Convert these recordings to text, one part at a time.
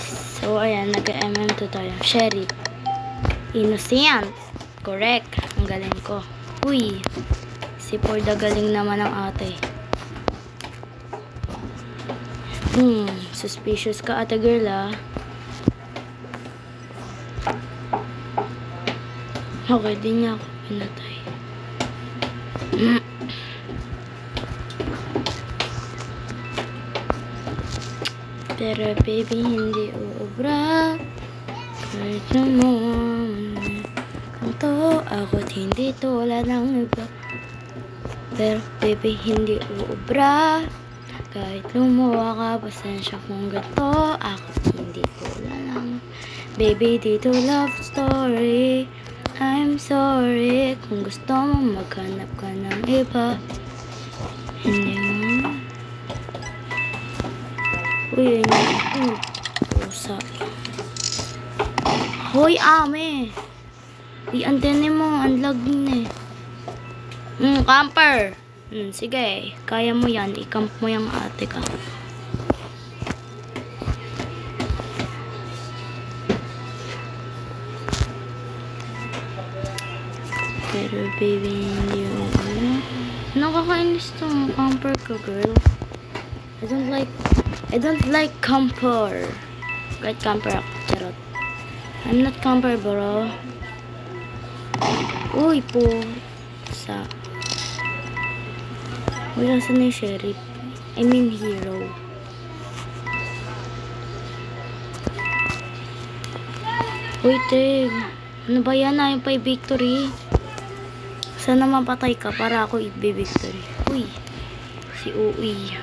So, ayan, nag-MM2 tayo. Sheriff. Innocent. Correct. Ang galing ko. Uy. Si Porda galing naman ng ate. Suspicious ka, ate girl, ah. Okay, di niya ako pinatay. Pero baby, hindi uubra. Kahit naman ang to, ako't hindi tulad ng iba. Pero baby, hindi uubra. Kahit lumuwa ka, pasensya kung gato. Ako't hindi tulad ng baby, dito love story. I'm sorry kung gusto mo maghanap ka ng iba. Hindi mo. Uy, pusa. Hoy, ame. I-antene mo, unlag din eh. Camper. Sige, kaya mo yan. I-camp mo yung ate ka. Pero baby, hindi mo. Nakakainis tong camper ka, girl. I don't like camper. Right, camper ako. Charot. I'm not camper, bro. Uy, po. Uy, nasan na yung sheriff? I mean, hero. Uy, tig. Ano ba yan? Ayaw pa i-victory. Sana mapatay ka para ako i-victory. Uy. Si Uy.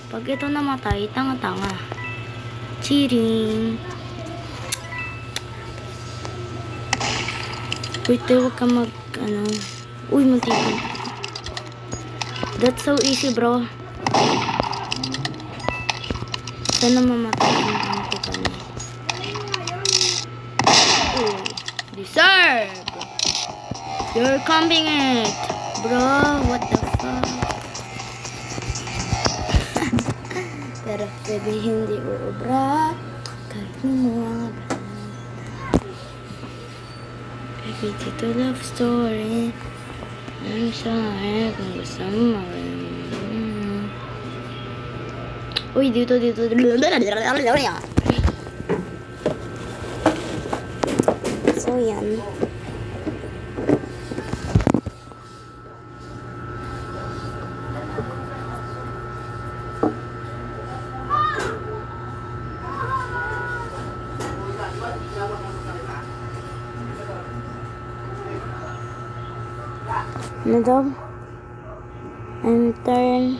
Pag ito namatay, tanga-tanga. Cheating. Uy, huwag ka Uy, muntikan. That's so easy, bro. Sana mamatay ang angko ka na. Uy. Deserve. You're camping it. Bro, what the fuck? Pero baby, hindi uubra. Kahit lumuha ba. Baby, dito love story. I'm sorry kung gusto mo. Uy, dito. So, yan. Madam, I'm tired.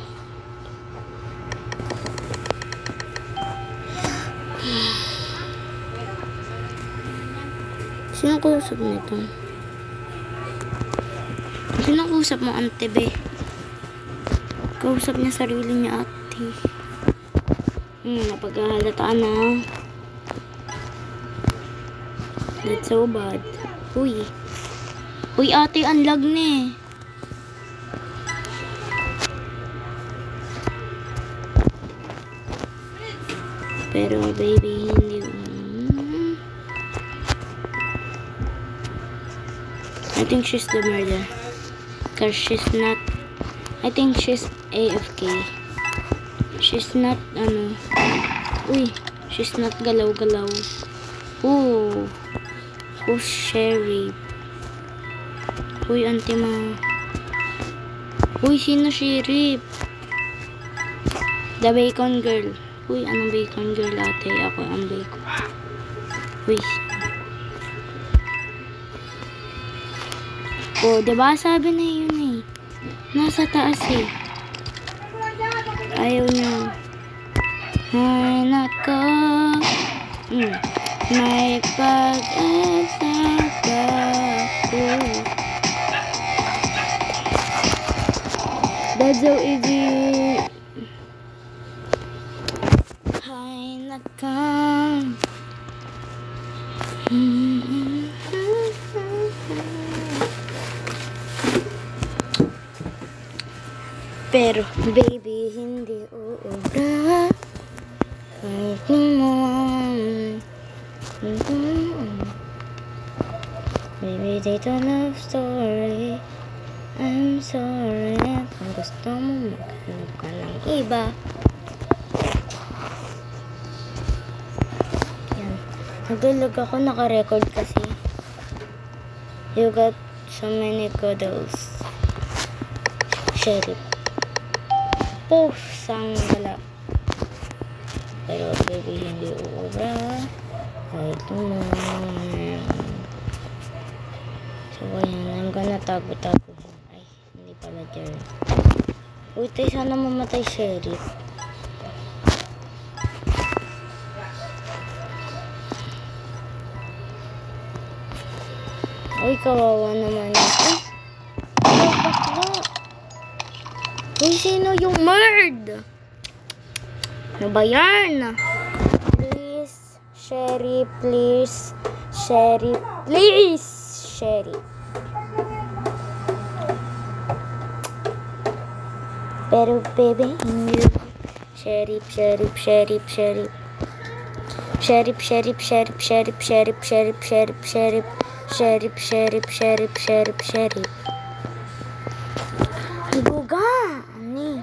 Sino kausap nito? Sino kausap mo, ante be? Kausap niya sarili niya, ate. Napaghahalata na. That's so bad. Uy, ate, unlag na eh. Pero baby, hindi. I think she's the murderer. Because she's not. I think she's AFK. She's not, Uy, she's not galaw-galaw. Ooh. Who's sheriff? Uy, auntie mo. Uy, sino sheriff? The bacon girl. Uy, anong bacon girl, ate? Ako ang bacon. Uy. Oh, diba sabi na yun eh. Nasa taas eh. Ayaw niya. Ay, nako. May pag-asa ka ko. That's so easy. Ay, nako. Pero, baby, hindi uubra. Kahit Dito love story. I'm sorry. Kung gusto mo, maghanap ka ng iba. Yan. Naglalag ako, naka-record kasi. You got so many cuddles. Sheriff. Pusang wala. Pero baby, hindi uubra. Kahit naman. So, ayan. I'm gonna tago-tago. Ay, hindi pala dyan. Uy, tayo sana mamatay, Sheriff. Uy, kawawa naman. Uy, bakla. Uy, sino yung murd? Ano ba yan? Please, Sheriff, please. Sheriff, please. Sheriff. Pero baby, hindi. Sheriff, Sheriff, Sheriff, Sheriff. Sheriff, Sheriff, Sheriff, Sheriff, Sheriff, Sheriff, Sheriff, Sheriff. Sheriff, Sheriff, Sheriff, Sheriff, Sheriff. Ibuga! Ani?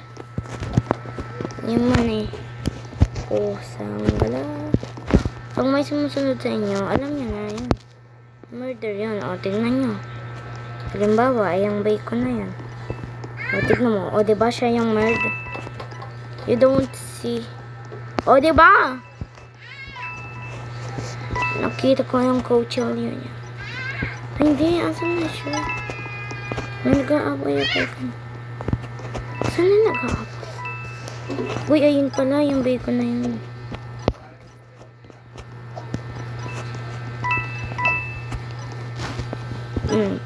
Yan mo na eh. Pusang wala. Pag may sumusunod sa inyo, alam niyo na yun. Murder yun. O, tignan nyo. Halimbawa, ay ang bacon na yan. O, tignan mo. O, diba siya yung murder? You don't see. O, diba? Nakita ko yung coachelio niya. Hindi, asan na siya? Nag-aabay-abay ka na. Saan na nag-aabay? Uy, ayun pala, yung bacon na yun.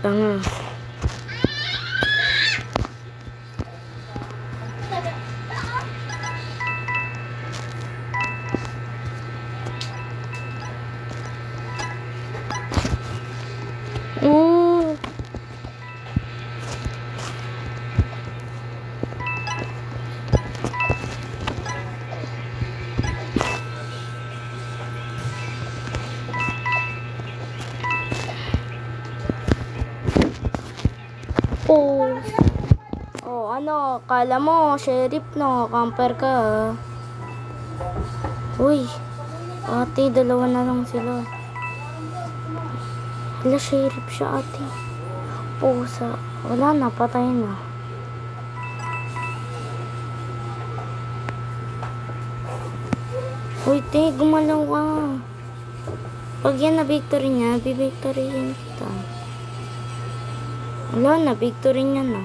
Tanga. Oh. Oh, ano, kala mo, sheriff no, camper ka. Uy, ate, dalawa na lang sila. Wala, sheriff siya, ate. Pusa, wala na, patay na. Uy, te, gumalaw ka. Pag yan na victory niya, bibictoryin kita. Wala na, victory niya na.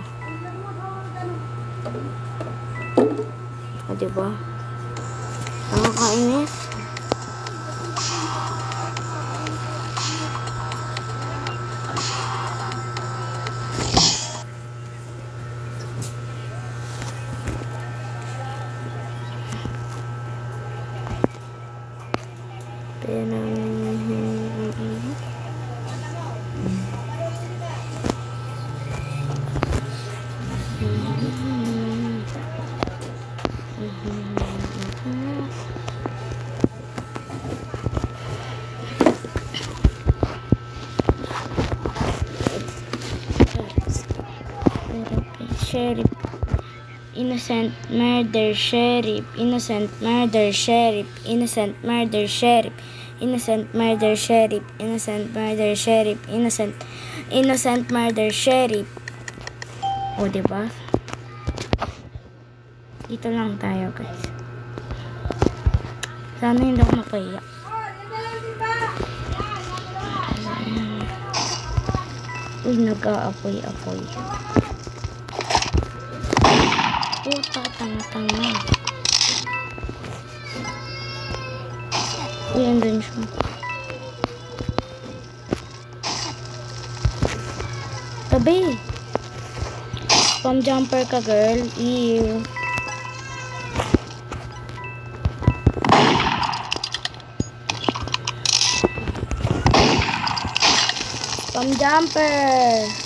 O, diba? Nakakainis. Sheriff, innocent murder sheriff, innocent murder sheriff, innocent murder sheriff, innocent murder sheriff, innocent murder sheriff, innocent murder sheriff. O, diba? Dito lang tayo, guys. Sana hindi ako mapahiya. Uy, nag-aapoy-apoy. Puta, tanga-tanga. Uy, andun siya. Tabi. Spam jumper ka, girl. Ew. Spam jumper.